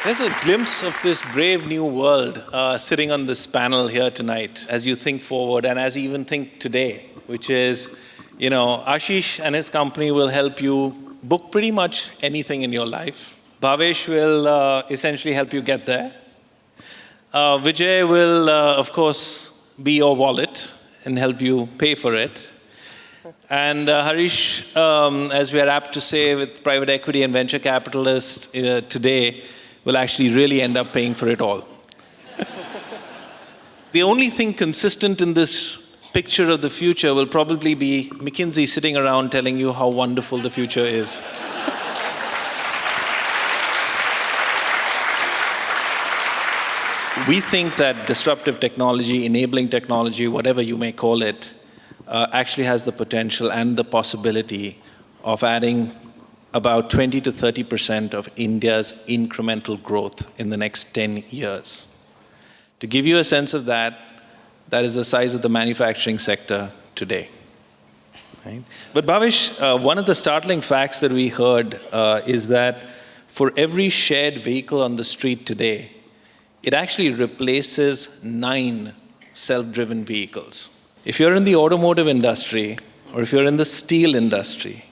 There's a glimpse of this brave new world sitting on this panel here tonight as you think forward and as you even think today, which is, Ashish and his company will help you book pretty much anything in your life. Bhavesh will essentially help you get there. Vijay will, of course, be your wallet and help you pay for it. And Harish, as we are apt to say with private equity and venture capitalists today, will actually really end up paying for it all. The only thing consistent in this picture of the future will probably be McKinsey sitting around telling you how wonderful the future is. We think that disruptive technology, enabling technology, whatever you may call it, actually has the potential and the possibility of adding about 20 to 30% of India's incremental growth in the next 10 years. To give you a sense of that, that is the size of the manufacturing sector today. Right? But Bhavesh, one of the startling facts that we heard is that for every shared vehicle on the street today, it actually replaces 9 self-driven vehicles. If you're in the automotive industry, or if you're in the steel industry,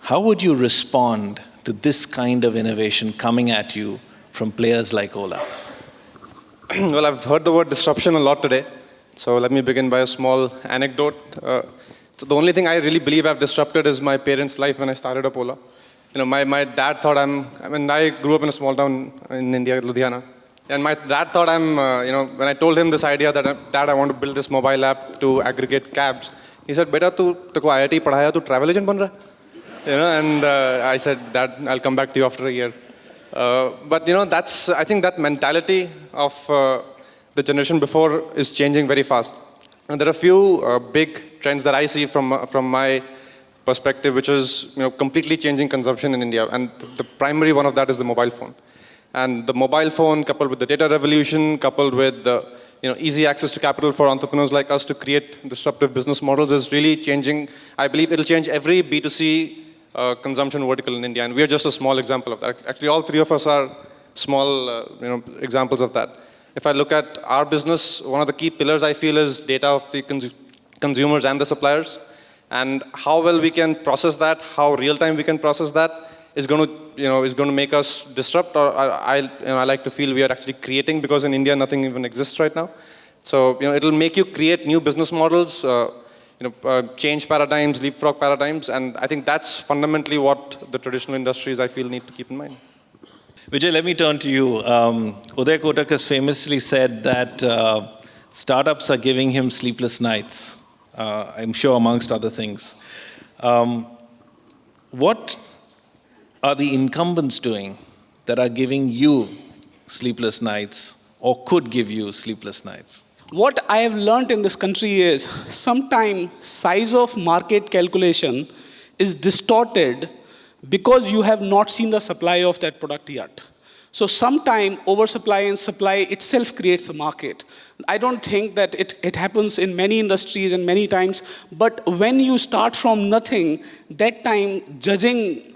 how would you respond to this kind of innovation coming at you from players like Ola? Well, I've heard the word disruption a lot today. So let me begin by a small anecdote. So the only thing I really believe I've disrupted is my parents' life when I started up Ola. My dad thought I grew up in a small town in India, Ludhiana. And my dad thought when I told him this idea that, Dad, I want to build this mobile app to aggregate cabs, he said, Beta, teko IIT padhaya, tu travel agent ban raha? And I said, Dad, I'll come back to you after a year. But I think that mentality of the generation before is changing very fast. And there are a few big trends that I see from my perspective, which is completely changing consumption in India. And the primary one of that is the mobile phone. And the mobile phone, coupled with the data revolution, coupled with the easy access to capital for entrepreneurs like us to create disruptive business models, is really changing. I believe it'll change every B2C consumption vertical in India, and we're just a small example of that. Actually, all three of us are small, examples of that. If I look at our business, one of the key pillars I feel is data of the consumers and the suppliers, and how well we can process that, how real time we can process that is going to make us disrupt. Or I like to feel we are actually creating, because in India nothing even exists right now. So it'll make you create new business models. Change paradigms, leapfrog paradigms, and I think that's fundamentally what the traditional industries, I feel, need to keep in mind. Vijay, let me turn to you. Uday Kotak has famously said that startups are giving him sleepless nights, I'm sure amongst other things. What are the incumbents doing that are giving you sleepless nights or could give you sleepless nights? What I have learned in this country is sometimes size of market calculation is distorted because you have not seen the supply of that product yet. So sometimes oversupply and supply itself creates a market. I don't think that it happens in many industries and many times, but when you start from nothing, that time judging,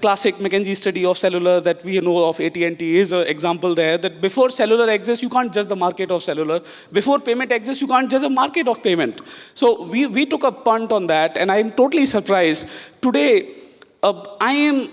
classic McKinsey study of cellular that we know of, AT&T, is an example there, that before cellular exists, you can't judge the market of cellular. Before payment exists, you can't judge the market of payment. So we took a punt on that, and I'm totally surprised. Today, I am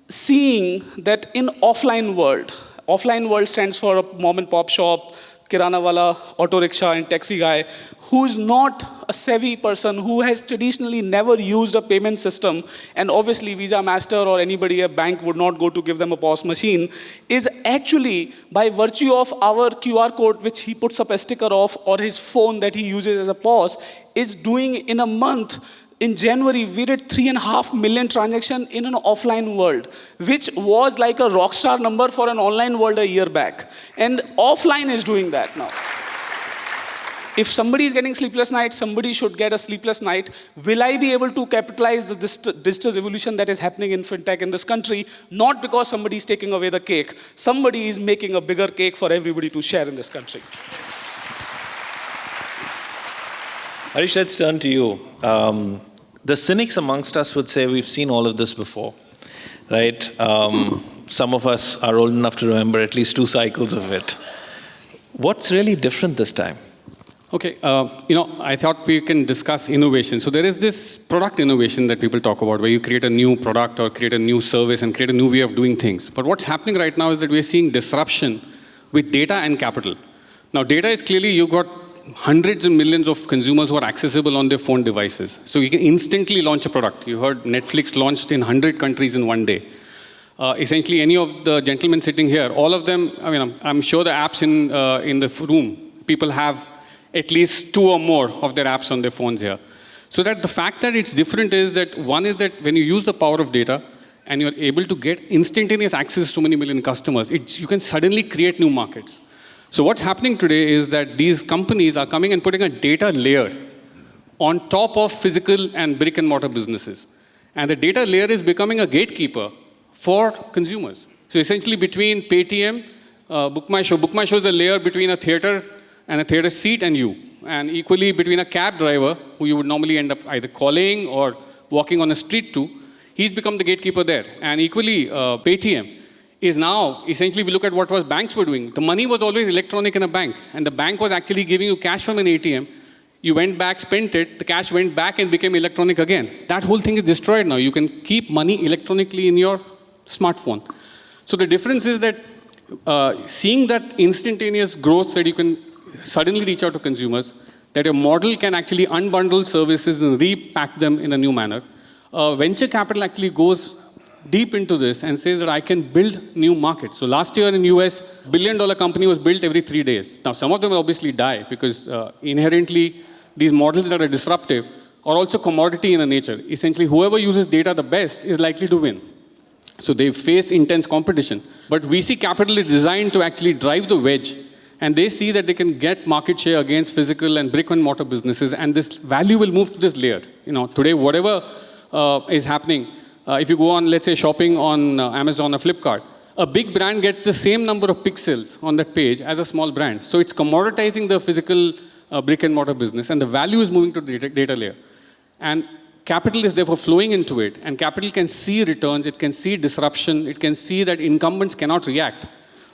seeing that in offline world stands for a mom and pop shop, kirana wala, auto rickshaw, and taxi guy, who is not a savvy person, who has traditionally never used a payment system, and obviously Visa, Master, or anybody, a bank would not go to give them a POS machine, is actually, by virtue of our QR code, which he puts up a sticker of, or his phone that he uses as a POS, is doing in a month. In January, we did 3.5 million transactions in an offline world, which was like a rock star number for an online world a year back. And offline is doing that now. If somebody is getting sleepless nights, somebody should get a sleepless night. Will I be able to capitalize the digital revolution that is happening in fintech in this country? Not because somebody is taking away the cake. Somebody is making a bigger cake for everybody to share in this country. Harish, let's turn to you. The cynics amongst us would say we've seen all of this before, right? some of us are old enough to remember at least 2 cycles of it. What's really different this time? Okay, I thought we can discuss innovation. So there is this product innovation that people talk about, where you create a new product or create a new service and create a new way of doing things. But what's happening right now is that we're seeing disruption with data and capital. Now, data is clearly, you've got hundreds and millions of consumers who are accessible on their phone devices. So you can instantly launch a product. You heard Netflix launched in 100 countries in one day. Essentially, any of the gentlemen sitting here, all of them, I'm sure the apps in the room, people have at least 2 or more of their apps on their phones here. So that the fact that it's different is that one is that when you use the power of data and you're able to get instantaneous access to many million customers, you can suddenly create new markets. So what's happening today is that these companies are coming and putting a data layer on top of physical and brick and mortar businesses. And the data layer is becoming a gatekeeper for consumers. So essentially between Paytm, BookMyShow is the layer between a theater and a theater seat and you. And equally between a cab driver, who you would normally end up either calling or walking on a street to, he's become the gatekeeper there. And equally, Paytm is now, essentially, we look at what banks were doing. The money was always electronic in a bank, and the bank was actually giving you cash from an ATM. You went back, spent it, the cash went back and became electronic again. That whole thing is destroyed now. You can keep money electronically in your smartphone. So the difference is that seeing that instantaneous growth that you can suddenly reach out to consumers, that your model can actually unbundle services and repack them in a new manner. Venture capital actually goes deep into this and says that I can build new markets. So last year in US, $1 billion company was built every 3 days. Now some of them will obviously die because inherently these models that are disruptive are also commodity in a nature. Essentially, whoever uses data the best is likely to win. So they face intense competition. But VC capital is designed to actually drive the wedge, and they see that they can get market share against physical and brick and mortar businesses, and this value will move to this layer. Today, whatever is happening, if you go on, let's say, shopping on Amazon or Flipkart, a big brand gets the same number of pixels on that page as a small brand. So it's commoditizing the physical brick and mortar business, and the value is moving to the data layer. And capital is therefore flowing into it, and capital can see returns, it can see disruption, it can see that incumbents cannot react,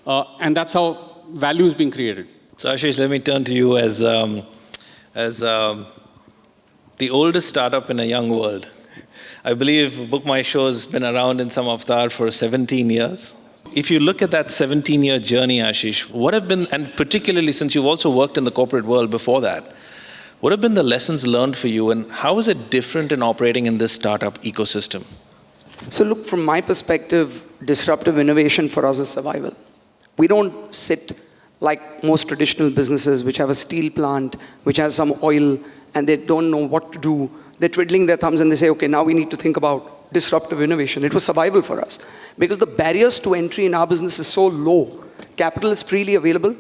and that's how value is being created. So Ashish, let me turn to you as the oldest startup in a young world. I believe BookMyShow has been around in some avatar for 17 years. If you look at that 17-year journey, Ashish, what have been, and particularly since you've also worked in the corporate world before that, what have been the lessons learned for you, and how is it different in operating in this startup ecosystem? So look, from my perspective, disruptive innovation for us is survival. We don't sit like most traditional businesses which have a steel plant, which has some oil, and they don't know what to do. They're twiddling their thumbs and they say, okay, now we need to think about disruptive innovation. It was survival for us. Because the barriers to entry in our business is so low. Capital is freely available.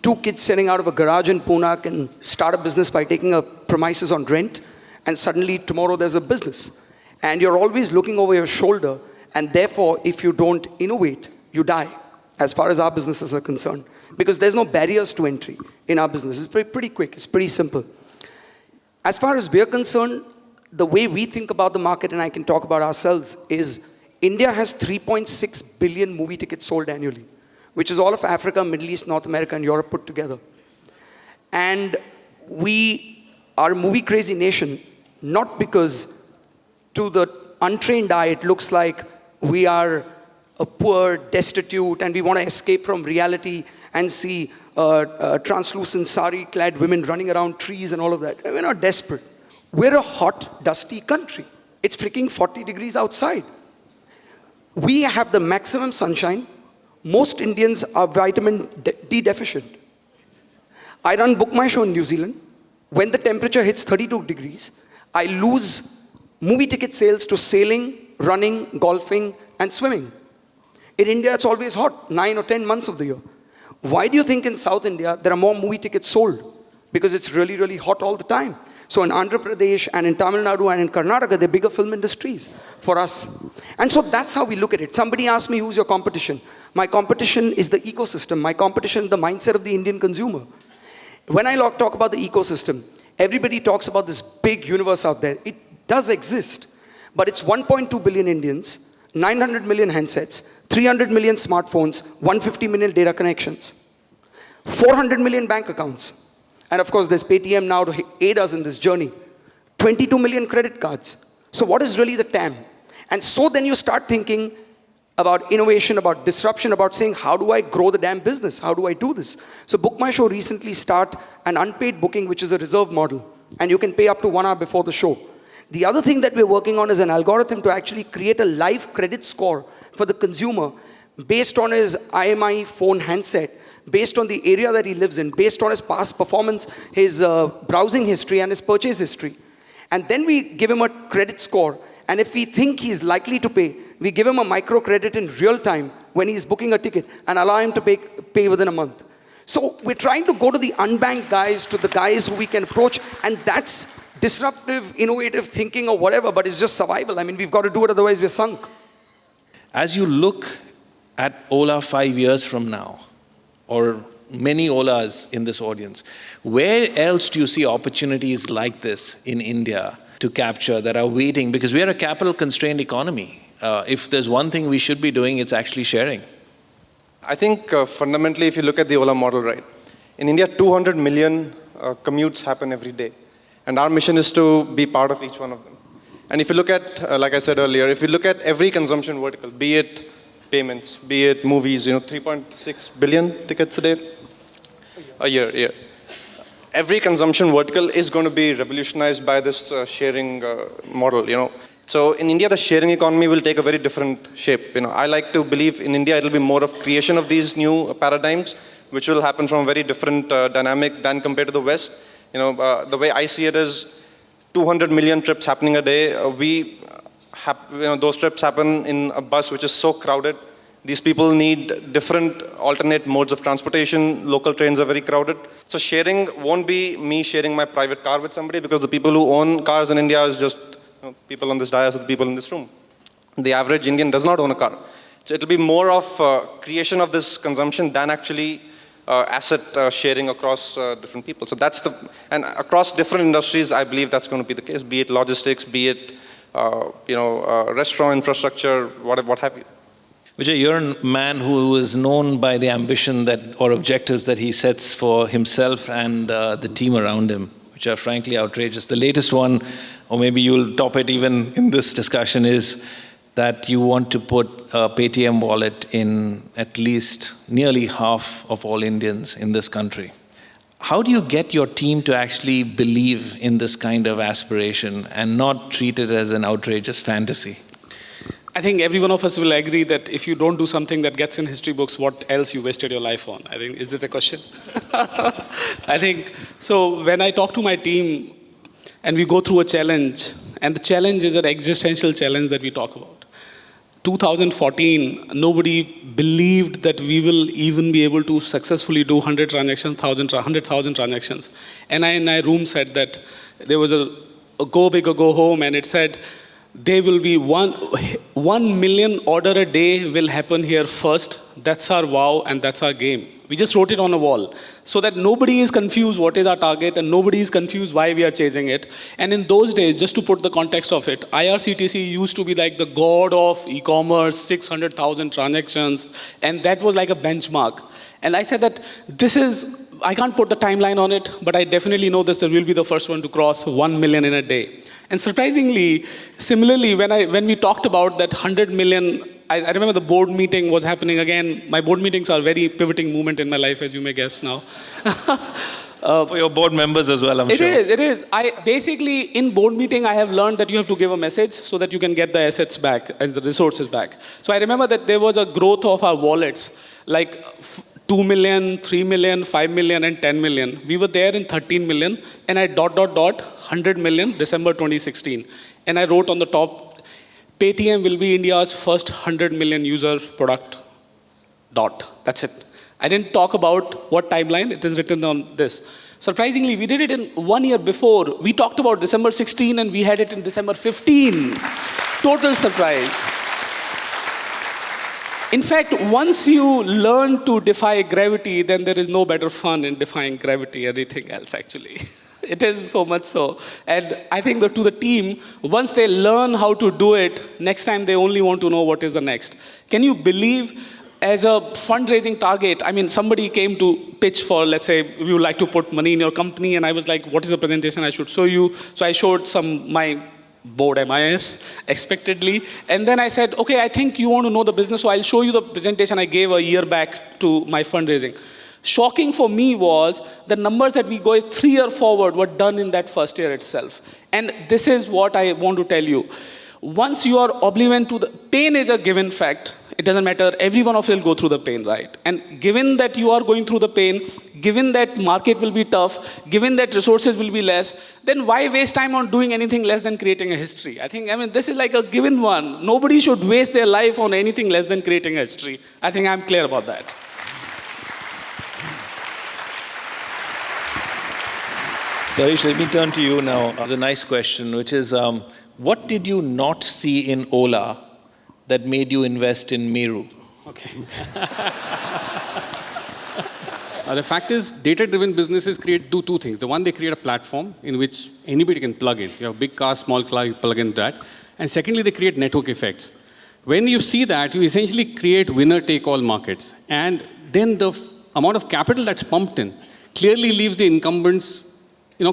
2 kids sitting out of a garage in Pune can start a business by taking a premises on rent, and suddenly tomorrow there's a business. And you're always looking over your shoulder, and therefore, if you don't innovate, you die, as far as our businesses are concerned. Because there's no barriers to entry in our business. It's pretty quick, it's pretty simple. As far as we're concerned, the way we think about the market, and I can talk about ourselves, is India has 3.6 billion movie tickets sold annually, which is all of Africa, Middle East, North America, and Europe put together. And we are a movie-crazy nation, not because to the untrained eye it looks like we are a poor, destitute, and we want to escape from reality and see translucent sari-clad women running around trees and all of that. We're not desperate. We're a hot, dusty country. It's freaking 40 degrees outside. We have the maximum sunshine. Most Indians are vitamin D deficient. I run BookMyShow in New Zealand. When the temperature hits 32 degrees, I lose movie ticket sales to sailing, running, golfing, and swimming. In India, it's always hot, 9 or 10 months of the year. Why do you think in South India there are more movie tickets sold? Because it's really, really hot all the time. So in Andhra Pradesh and in Tamil Nadu and in Karnataka, they're bigger film industries for us. And so that's how we look at it. Somebody asked me, who's your competition? My competition is the ecosystem. My competition is the mindset of the Indian consumer. When I talk about the ecosystem, everybody talks about this big universe out there. It does exist, but it's 1.2 billion Indians 900 million handsets, 300 million smartphones, 150 million data connections, 400 million bank accounts. And of course, there's Paytm now to aid us in this journey. 22 million credit cards. So what is really the TAM? And so then you start thinking about innovation, about disruption, about saying, how do I grow the damn business? How do I do this? So Book My Show recently start an unpaid booking, which is a reserve model. And you can pay up to 1 hour before the show. The other thing that we're working on is an algorithm to actually create a live credit score for the consumer based on his IMI phone handset, based on the area that he lives in, based on his past performance, his browsing history, and his purchase history. And then we give him a credit score. And if we think he's likely to pay, we give him a microcredit in real time when he's booking a ticket and allow him to pay within a month. So we're trying to go to the unbanked guys, to the guys who we can approach, and that's disruptive, innovative thinking or whatever, but it's just survival. I mean, we've got to do it, otherwise we're sunk. As you look at Ola 5 years from now, or many Olas in this audience, where else do you see opportunities like this in India to capture that are waiting? Because we are a capital-constrained economy. If there's one thing we should be doing, it's actually sharing. I think fundamentally, if you look at the Ola model, right, in India, 200 million commutes happen every day. And our mission is to be part of each one of them. And if you look at, like I said earlier, if you look at every consumption vertical, be it payments, be it movies, 3.6 billion tickets a day, a year. Every consumption vertical is going to be revolutionized by this sharing model, So in India, the sharing economy will take a very different shape. I like to believe in India, it'll be more of creation of these new paradigms, which will happen from a very different dynamic than compared to the West. The way I see it is 200 million trips happening a day. Those trips happen in a bus which is so crowded. These people need different alternate modes of transportation. Local trains are very crowded. So sharing won't be me sharing my private car with somebody, because the people who own cars in India is just people on this dais or the people in this room. The average Indian does not own a car. So it'll be more of creation of this consumption than actually asset sharing across different people. So and across different industries, I believe that's going to be the case, be it logistics, be it restaurant infrastructure, what have you. Vijay, you're a man who is known by the ambition or objectives that he sets for himself and the team around him, which are frankly outrageous. The latest one, or maybe you'll top it even in this discussion, is that you want to put a Paytm wallet in at least nearly half of all Indians in this country. How do you get your team to actually believe in this kind of aspiration and not treat it as an outrageous fantasy? I think every one of us will agree that if you don't do something that gets in history books, what else you wasted your life on? I think, is it a question? I think, so when I talk to my team and we go through a challenge, and the challenge is an existential challenge that we talk about. 2014, nobody believed that we will even be able to successfully do 100,000 transactions. And I in my room said that there was a go big or go home, and it said, there will be 1 million order a day will happen here first. That's our wow, and that's our game. We just wrote it on a wall so that nobody is confused what is our target and nobody is confused why we are chasing it. And in those days, just to put the context of it, IRCTC used to be like the god of e-commerce, 600,000 transactions, and that was like a benchmark. And I said that I can't put the timeline on it, but I definitely know this, that we'll be the first one to cross 1 million in a day. And surprisingly, similarly, when we talked about that 100 million, I remember the board meeting was happening again. My board meetings are a very pivoting moment in my life, as you may guess now. For your board members as well, I'm sure. It is. Basically, in board meeting, I have learned that you have to give a message so that you can get the assets back and the resources back. So I remember that there was a growth of our wallets, like 2 million, 3 million, 5 million, and 10 million. We were there in 13 million, and I ... 100 million, December 2016. And I wrote on the top, Paytm will be India's first 100 million user product. That's it. I didn't talk about what timeline, it is written on this. Surprisingly, we did it in 1 year before. We talked about December 16 and we had it in December 15. Total surprise. In fact, once you learn to defy gravity, then there is no better fun in defying gravity, anything else actually. It is so much so. And I think that to the team, once they learn how to do it, next time they only want to know what is the next. Can you believe, as a fundraising target, I mean, somebody came to pitch for, let's say, we would like to put money in your company, and I was like, what is the presentation I should show you? So I showed my board MIS, expectedly. And then I said, okay, I think you want to know the business, so I'll show you the presentation I gave a year back to my fundraising. Shocking for me was the numbers that we go 3 years forward were done in that first year itself. And this is what I want to tell you. Once you are oblivious to the pain is a given fact. It doesn't matter, every one of us will go through the pain, right? And given that you are going through the pain, given that market will be tough, given that resources will be less, then why waste time on doing anything less than creating a history? I mean, this is like a given one. Nobody should waste their life on anything less than creating a history. I think I'm clear about that. So Harish, let me turn to you now. The nice question, which is, what did you not see in Ola that made you invest in Meru? Okay. The fact is, data-driven businesses do two things. The one, they create a platform in which anybody can plug in. You have big car, small car, you plug in that. And secondly, they create network effects. When you see that, you essentially create winner-take-all markets. And then the amount of capital that's pumped in clearly leaves the incumbents,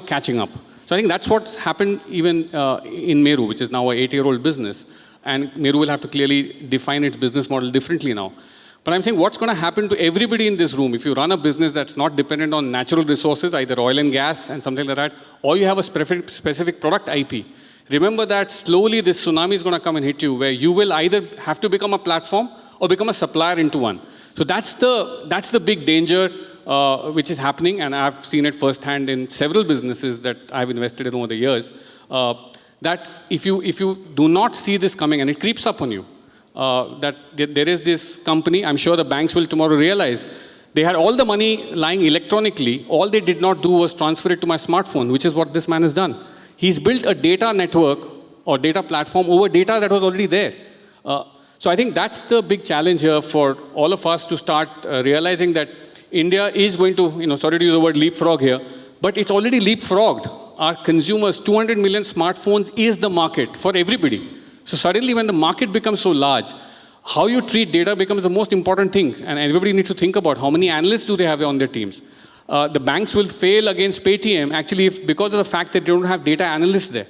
catching up. So I think that's what's happened even in Meru, which is now an 8-year-old business. And Meru will have to clearly define its business model differently now. But I'm saying what's going to happen to everybody in this room if you run a business that's not dependent on natural resources, either oil and gas and something like that, or you have a specific product IP. Remember that slowly this tsunami is going to come and hit you, where you will either have to become a platform or become a supplier into one. So that's the big danger which is happening, and I've seen it firsthand in several businesses that I've invested in over the years. That if you do not see this coming, and it creeps up on you, that there is this company, I'm sure the banks will tomorrow realize, they had all the money lying electronically, all they did not do was transfer it to my smartphone, which is what this man has done. He's built a data network or data platform over data that was already there. So I think that's the big challenge here for all of us to start realizing that India is going to, sorry to use the word leapfrog here, but it's already leapfrogged. Our consumers, 200 million smartphones is the market for everybody. So suddenly when the market becomes so large, how you treat data becomes the most important thing. And everybody needs to think about how many analysts do they have on their teams. The banks will fail against Paytm actually because of the fact that they don't have data analysts there.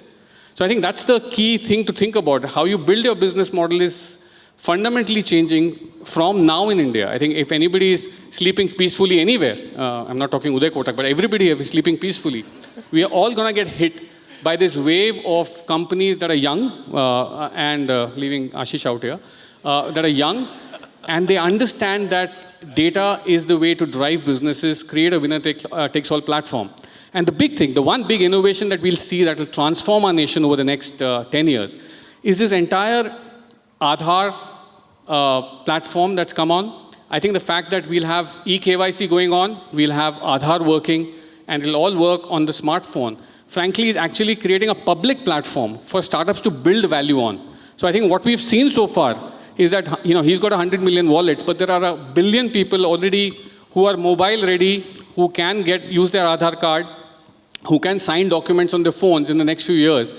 So I think that's the key thing to think about. How you build your business model is fundamentally changing from now in India. I think if anybody is sleeping peacefully anywhere, I'm not talking Uday Kotak, but everybody here is sleeping peacefully, we are all going to get hit by this wave of companies that are young, and leaving Ashish out here, that are young, and they understand that data is the way to drive businesses, create a winner-takes-all platform. And the big thing, the one big innovation that we'll see that will transform our nation over the next 10 years is this entire Aadhaar platform that's come on. I think the fact that we'll have eKYC going on, we'll have Aadhaar working, and it'll all work on the smartphone, frankly, is actually creating a public platform for startups to build value on. So I think what we've seen so far is that, he's got 100 million wallets, but there are 1 billion people already who are mobile ready, who can use their Aadhaar card, who can sign documents on their phones in the next few years.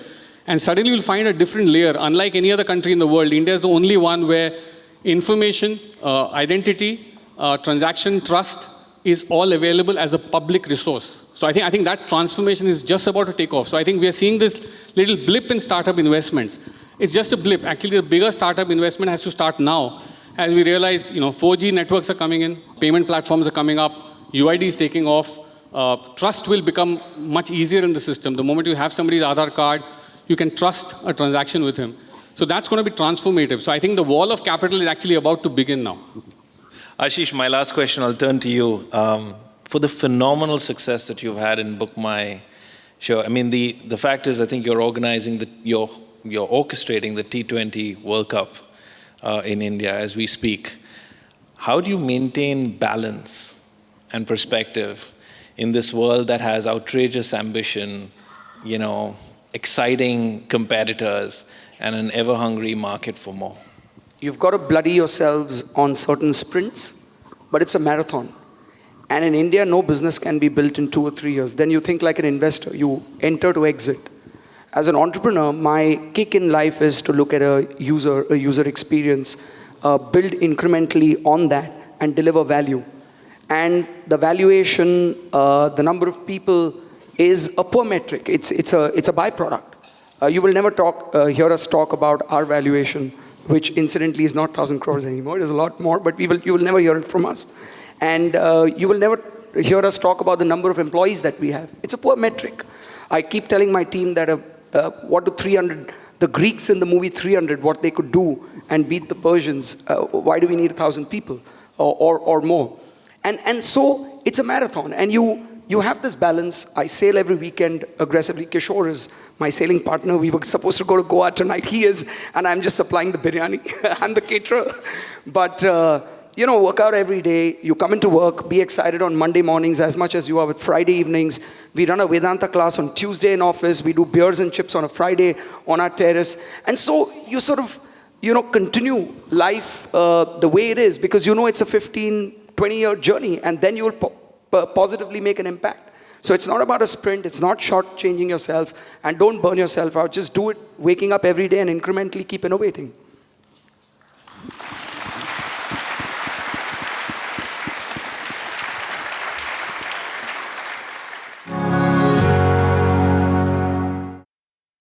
And suddenly you'll find a different layer. Unlike any other country in the world, India is the only one where information, identity, transaction, trust is all available as a public resource. So I think that transformation is just about to take off. So I think we are seeing this little blip in startup investments. It's just a blip. Actually, the bigger startup investment has to start now as we realize, 4G networks are coming in, payment platforms are coming up, UID is taking off, trust will become much easier in the system. The moment you have somebody's Aadhaar card, you can trust a transaction with him. So that's going to be transformative. So I think the wall of capital is actually about to begin now. Ashish, my last question, I'll turn to you. For the phenomenal success that you've had in BookMy, sure. I mean, the fact is, I think you're organizing, you're orchestrating the T20 World Cup in India as we speak. How do you maintain balance and perspective in this world that has outrageous ambition, exciting competitors, and an ever-hungry market for more? You've got to bloody yourselves on certain sprints, but it's a marathon. And in India, no business can be built in 2 or 3 years. Then you think like an investor. You enter to exit. As an entrepreneur, my kick in life is to look at a user experience, build incrementally on that, and deliver value. And the valuation, the number of people is a poor metric. It's a byproduct. You will never hear us talk about our valuation, which incidentally is not 1,000 crores anymore. It is a lot more, but you will never hear it from us. And you will never hear us talk about the number of employees that we have. It's a poor metric. I keep telling my team that what do 300, the Greeks in the movie 300, what they could do and beat the Persians, why do we need 1,000 people or more? And so it's a marathon, and you have this balance. I sail every weekend aggressively. Kishore is my sailing partner. We were supposed to go to Goa tonight. He is, and I'm just supplying the biryani. I'm the caterer. But, work out every day. You come into work, be excited on Monday mornings as much as you are with Friday evenings. We run a Vedanta class on Tuesday in office. We do beers and chips on a Friday on our terrace. And so you sort of, continue life the way it is, because it's a 15, 20-year journey, and then you will positively make an impact. So it's not about a sprint. It's not short-changing yourself, and don't burn yourself out. Just do it, waking up every day and incrementally keep innovating.